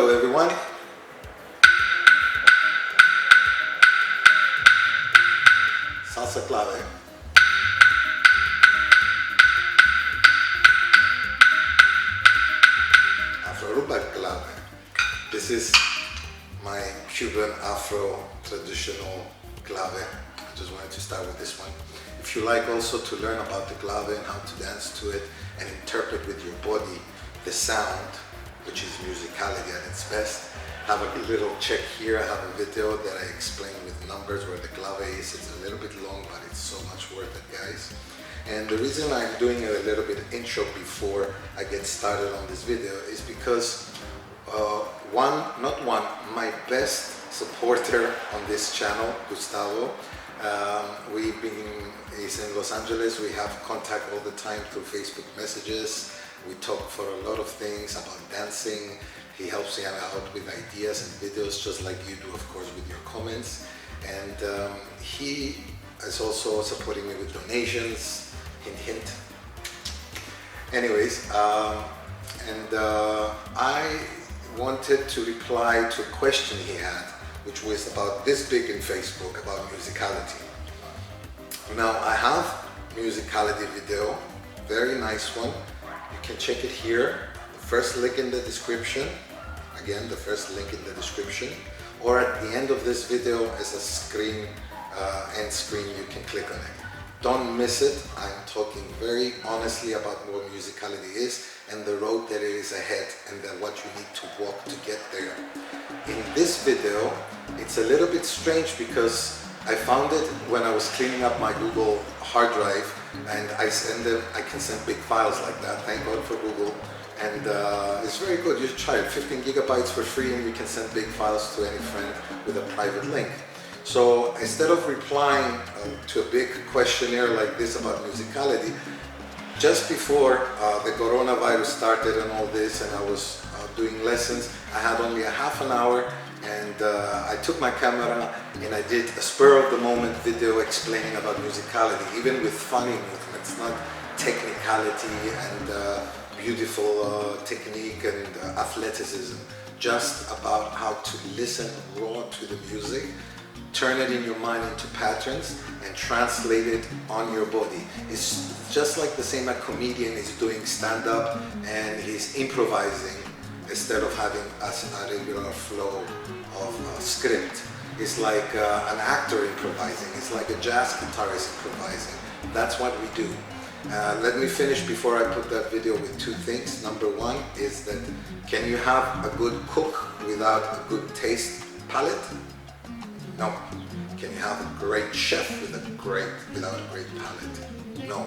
Hello everyone. Salsa clave. Afro clave. This is my Cuban Afro traditional clave. I just wanted to start with this one. If you like also to learn about the clave and how to dance to it and interpret with your body the sound, which is musicality at its best, have a little check here. I have a video that I explain with numbers where the clave is. It's a little bit long, but it's so much worth it, guys. And the reason I'm doing a little bit intro before I get started on this video is because my best supporter on this channel, Gustavo, he's in Los Angeles. We have contact all the time through Facebook messages. We talk for a lot of things about dancing. He helps me out with ideas and videos, just like you do, of course, with your comments. And he is also supporting me with donations, hint, hint. Anyways, I wanted to reply to a question he had, which was about this big in Facebook, about musicality. Now, I have musicality video, very nice one. You can check it here, the first link in the description. Again, the first link in the description. Or at the end of this video is a screen, end screen, you can click on it. Don't miss it. I'm talking very honestly about what musicality is and the road that it is ahead and what you need to walk to get there. In this video, it's a little bit strange because I found it when I was cleaning up my Google hard drive, and I can send big files like that, thank God for Google. And it's very good, you should try it, 15 gigabytes for free, and you can send big files to any friend with a private link. So instead of replying to a big questionnaire like this about musicality, just before the coronavirus started and all this, and I was doing lessons, I had only a half an hour, and I took my camera and I did a spur of the moment video explaining about musicality, even with funny movements, not technicality and beautiful technique and athleticism, just about how to listen raw to the music, turn it in your mind into patterns and translate it on your body. It's just like the same a comedian is doing stand-up and he's improvising instead of having a regular flow of script. It's like an actor improvising, it's like a jazz guitarist improvising. That's what we do. Let me finish before I put that video with two things. Number one is that, can you have a good cook without a good taste palette? No. Can you have a great chef without a great palate? No.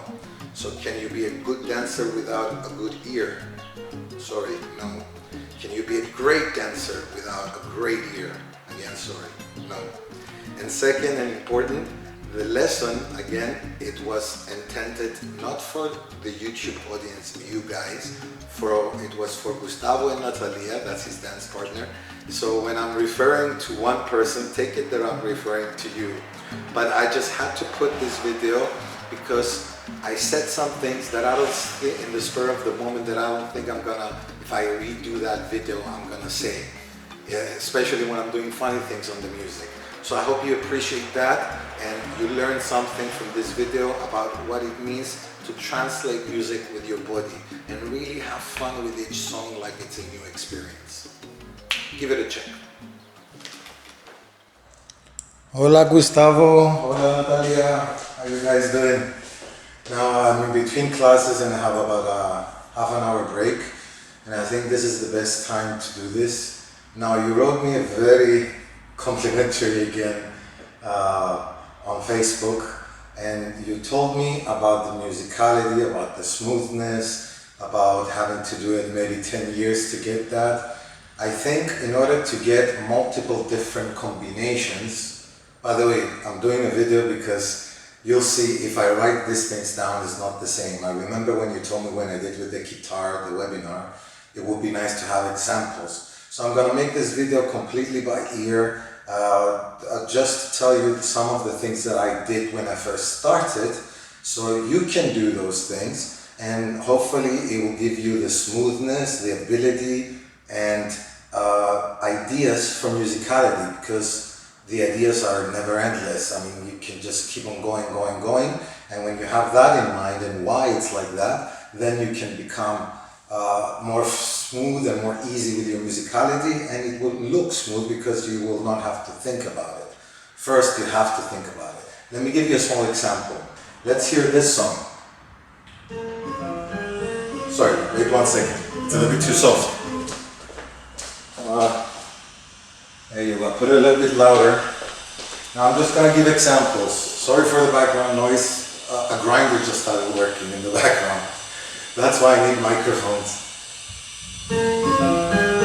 So can you be a good dancer without a good ear? Sorry, no. Can you be a great dancer without a great ear? Again, sorry, no. And second and important, the lesson, again, it was intended not for the YouTube audience, you guys, it was for Gustavo and Natalia, that's his dance partner. So when I'm referring to one person, take it that I'm referring to you. But I just had to put this video because I said some things that I don't think in the spur of the moment that I don't think I'm gonna, if I redo that video, I'm gonna say. Yeah, especially when I'm doing funny things on the music. So I hope you appreciate that and you learn something from this video about what it means to translate music with your body and really have fun with each song like it's a new experience. Give it a check. Hola Gustavo, hola Natalia, how you guys doing? Now I'm in between classes and I have about a half an hour break, and I think this is the best time to do this. Now you wrote me a very complimentary again on Facebook, and you told me about the musicality, about the smoothness, about having to do it maybe 10 years to get that. I think in order to get multiple different combinations, by the way, I'm doing a video because you'll see if I write these things down, it's not the same. I remember when you told me when I did with the guitar, the webinar, it would be nice to have examples. So I'm going to make this video completely by ear, just to tell you some of the things that I did when I first started, so you can do those things, and hopefully it will give you the smoothness, the ability, and ideas for musicality, because the ideas are never endless. I mean, you can just keep on going, going, going, and when you have that in mind and why it's like that, then you can become more smooth and more easy with your musicality, and it will look smooth because you will not have to think about it. First, you have to think about it. Let me give you a small example. Let's hear this song. Sorry, wait 1 second. It's a little bit too soft. There you go. Put it a little bit louder. Now I'm just going to give examples. Sorry for the background noise. A grinder just started working in the background. That's why I need microphones.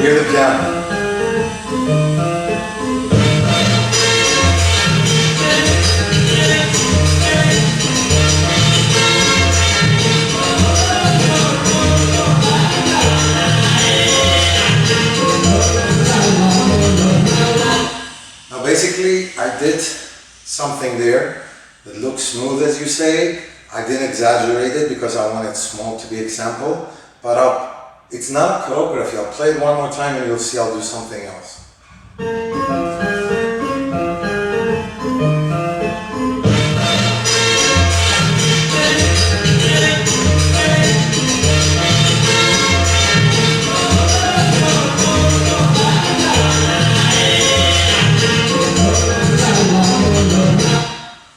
Hear the piano. Now basically I did something there that looks smooth, as you say. I didn't exaggerate it because I wanted small to be example, but it's not a choreography. I'll play it one more time and you'll see I'll do something else.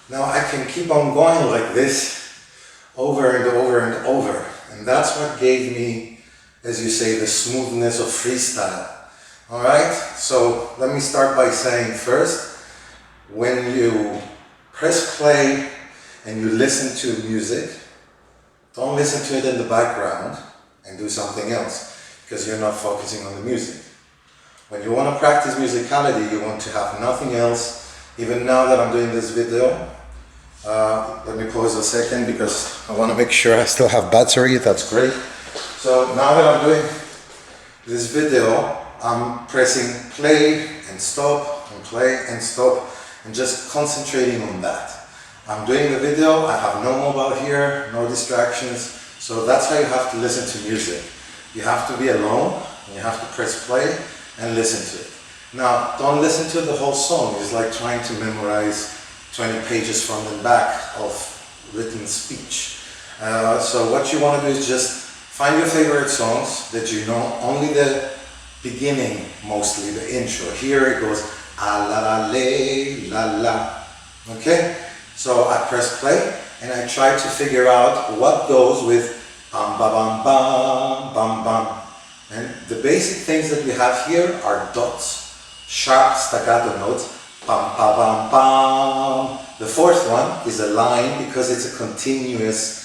Now I can keep on going like this over and over and over, and that's what gave me, as you say, the smoothness of freestyle. Alright, so let me start by saying first, when you press play and you listen to music, don't listen to it in the background and do something else, because you're not focusing on the music. When you want to practice musicality, you want to have nothing else. Even now that I'm doing this video, let me pause a second because I want to make sure I still have battery. That's great. So now that I'm doing this video, I'm pressing play and stop and play and stop and just concentrating on that. I'm doing the video, I have no mobile here, no distractions, so that's how you have to listen to music. You have to be alone, and you have to press play and listen to it. Now, don't listen to the whole song. It's like trying to memorize 20 pages front and back of written speech. So what you want to do is just find your favorite songs that you know, only the beginning, mostly the intro. Here it goes, ah la la le la la. Okay? So I press play and I try to figure out what goes with bam ba bam bam bam bam. And the basic things that we have here are dots, sharp staccato notes, bam ba bam bam. The fourth one is a line because it's a continuous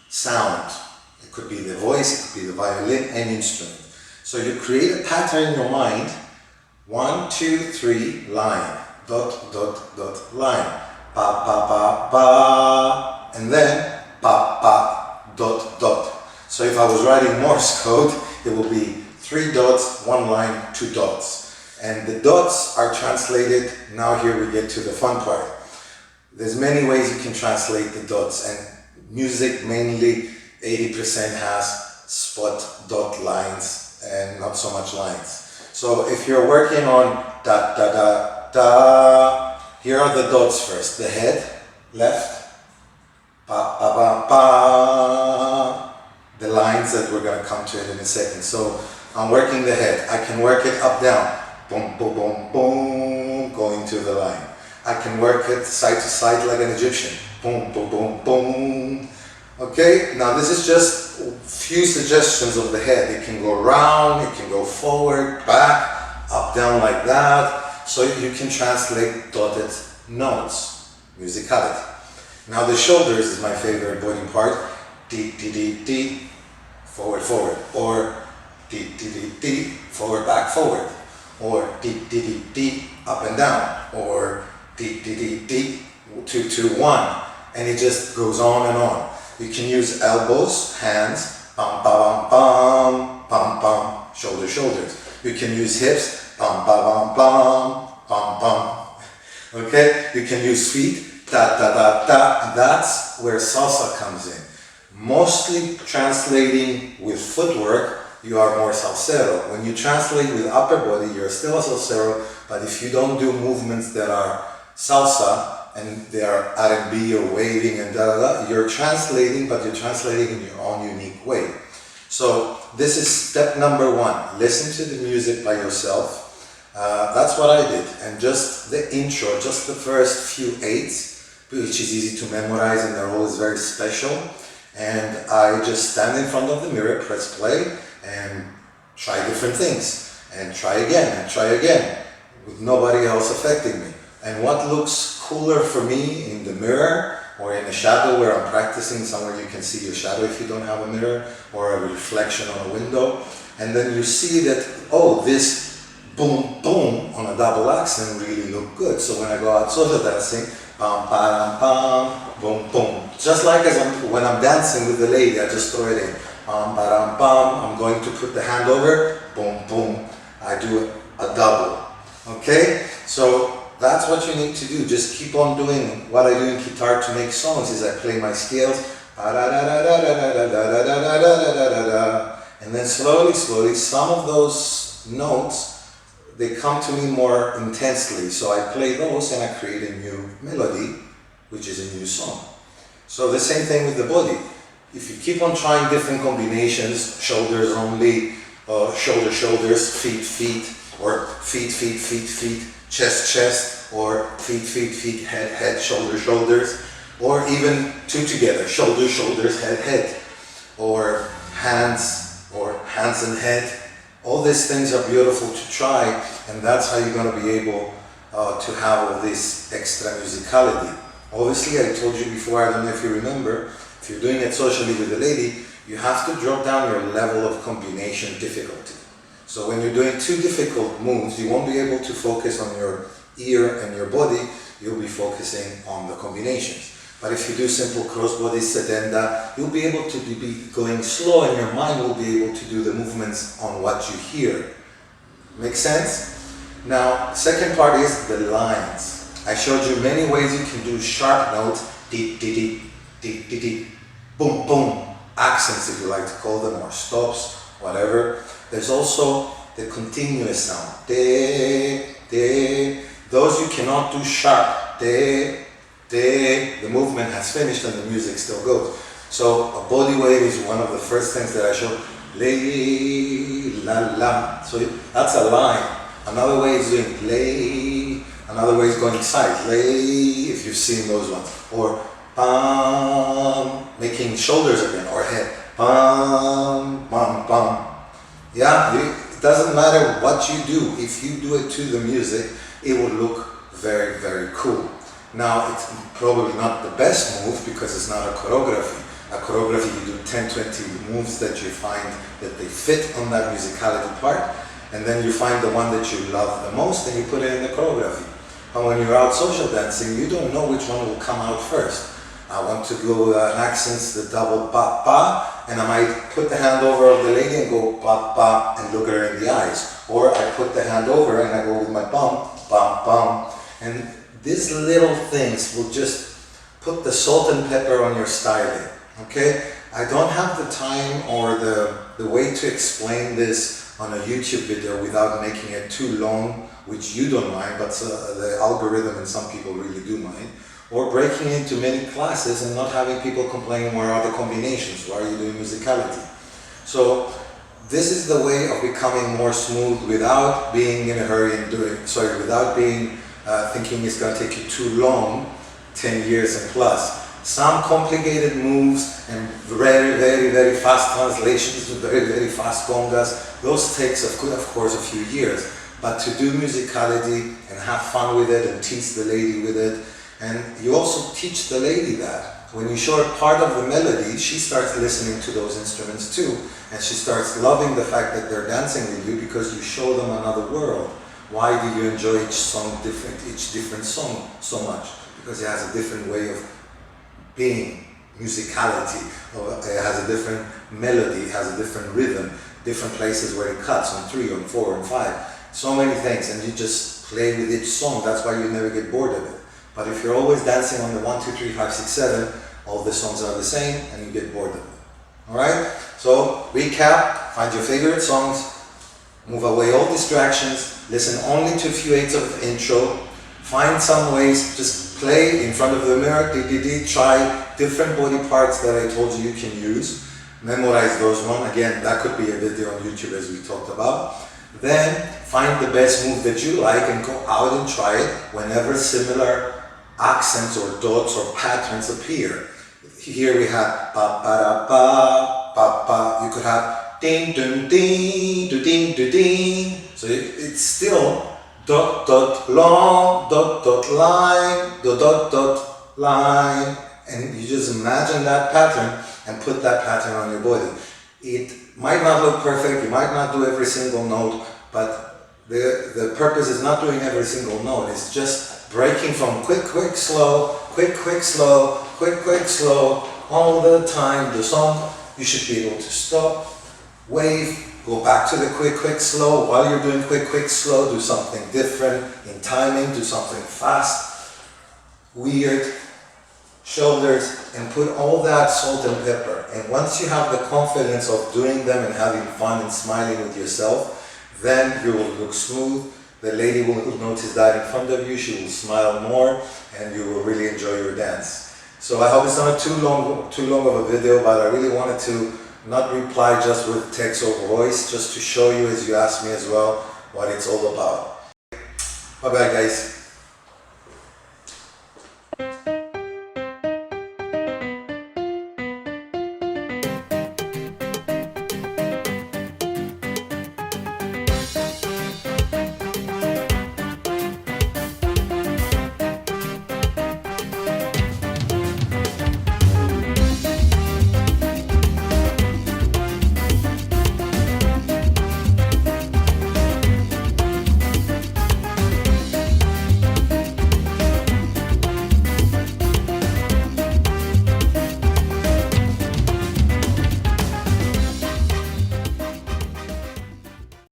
sound. It could be the voice, it could be the violin, any instrument. So you create a pattern in your mind, 1, 2, 3, line, dot, dot, dot, line, ba, ba, ba, ba, and then ba, ba, dot, dot. So if I was writing Morse code, it will be 3 dots, 1 line, 2 dots. And the dots are translated, now here we get to the fun part. There's many ways you can translate the dots, and music mainly 80% has spot dot lines and not so much lines. So if you're working on da da da da, here are the dots first. The head, left, ba ba ba ba, the lines that we're going to come to it in a second. So I'm working the head. I can work it up down, boom boom boom boom, going to the line. I can work it side to side like an Egyptian, boom boom boom boom. Okay, now this is just a few suggestions of the head. It can go round, it can go forward, back, up, down like that. So you can translate dotted notes, musicality. Now the shoulders is my favorite body part. Dee, dee, dee, dee, forward, forward. Or dee, dee, dee, dee, forward, back, forward. Or dee, dee, dee, dee, up and down. Or dee, dee, dee, dee, 2, 2, 1. And it just goes on and on. You can use elbows, hands, bam, bam, bam, bam, bam, shoulder, shoulders. You can use hips, bam, bam, bam, bam, bam, bam. Okay? You can use feet, da, da, da, da. That's where salsa comes in. Mostly translating with footwork you are more salsero. When you translate with upper body, you're still a salsero, but if you don't do movements that are salsa, and they are R&B or waving and da-da-da, you're translating, but you're translating in your own unique way. So this is step number one. Listen to the music by yourself. That's what I did. And just the intro, just the first few eights, which is easy to memorize and they're always very special. And I just stand in front of the mirror, press play, and try different things. And try again, with nobody else affecting me. And what looks cooler for me in the mirror or in a shadow where I'm practicing, somewhere you can see your shadow if you don't have a mirror, or a reflection on a window. And then you see that, oh, this boom, boom on a double accent really look good. So when I go out social dancing, pam, pam, pam, boom, boom. Just like when I'm dancing with the lady, I just throw it in. Pam, pam, pam. I'm going to put the hand over, boom, boom. I do a double. Okay? So that's what you need to do. Just keep on doing what I do in guitar to make songs is I play my scales, and then slowly, some of those notes, they come to me more intensely. So I play those and I create a new melody, which is a new song. So the same thing with the body. If you keep on trying different combinations, shoulders only, shoulders, feet, or feet, chest, or feet, head, shoulders, or even two together, shoulders, head, or hands and head. All these things are beautiful to try, and that's how you're going to be able to have all this extra musicality. Obviously, I told you before, I don't know if you remember, if you're doing it socially with a lady, you have to drop down your level of combination difficulty. So when you're doing too difficult moves, you won't be able to focus on your ear and your body, you'll be focusing on the combinations. But if you do simple crossbody, sedenda, you'll be able to be going slow and your mind will be able to do the movements on what you hear. Make sense? Now, second part is the lines. I showed you many ways you can do sharp notes, dee, dee, dee, dee, dee, dee, boom, boom, accents if you like to call them, or stops, whatever. There's also the continuous sound, de, de. Those you cannot do sharp, de, de. The movement has finished and the music still goes. So a body wave is one of the first things that I show, le, la, la. So that's a line. Another way is doing le, another way is going side, le, if you've seen those ones. Or bam, making shoulders again, or head, bam, bam, bam. Yeah, it doesn't matter what you do. If you do it to the music, it will look very, very cool. Now, it's probably not the best move because it's not a choreography. A choreography, you do 10, 20 moves that you find that they fit on that musicality part, and then you find the one that you love the most and you put it in the choreography. But when you're out social dancing, you don't know which one will come out first. I want to go accents, the double pa pa, and I might put the hand over of the lady and go pa pa and look her in the eyes. Or I put the hand over and I go with my bum, bum, bum. And these little things will just put the salt and pepper on your styling, okay? I don't have the time or the way to explain this on a YouTube video without making it too long, which you don't mind, but the algorithm and some people really do mind. Or breaking into many classes and not having people complaining where are the combinations, why are you doing musicality? So this is the way of becoming more smooth without being in a hurry and without being thinking it's going to take you too long, 10 years and plus. Some complicated moves and very, very, very fast translations to very, very fast congas, those takes of course a few years. But to do musicality and have fun with it and teach the lady with it, and you also teach the lady that. When you show her part of the melody, she starts listening to those instruments too, and she starts loving the fact that they're dancing with you because you show them another world. Why do you enjoy each different song so much? Because it has a different way of being, musicality. It has a different melody, it has a different rhythm, different places where it cuts on 3, on 4, on 5. So many things, and you just play with each song. That's why you never get bored of it. But if you're always dancing on the 1, 2, 3, 5, 6, 7, all the songs are the same and you get bored of it. Alright? So, recap. find your favorite songs, move away all distractions, listen only to a few eighths of intro, find some ways, just play in front of the mirror, try different body parts that I told you can use, memorize those one, again that could be a video on YouTube as we talked about. Then find the best move that you like and go out and try it whenever similar accents or dots or patterns appear. Here we have pa pa da pa pa pa. You could have ding ding ding do ding do ding. So it's still dot dot long dot dot line dot dot dot line, and you just imagine that pattern and put that pattern on your body. It might not look perfect, you might not do every single note, but the purpose is not doing every single note, it's just breaking from quick, quick, slow, quick, quick, slow, quick, quick, slow, all the time. The song, you should be able to stop, wave, go back to the quick, quick, slow. While you're doing quick, quick, slow, do something different in timing, do something fast, weird, shoulders, and put all that salt and pepper. And once you have the confidence of doing them and having fun and smiling with yourself, then you will look smooth. The lady will notice that in front of you, she will smile more, and you will really enjoy your dance. So I hope it's not too long of a video, but I really wanted to not reply just with text or voice, just to show you, as you asked me as well, what it's all about. Bye bye guys.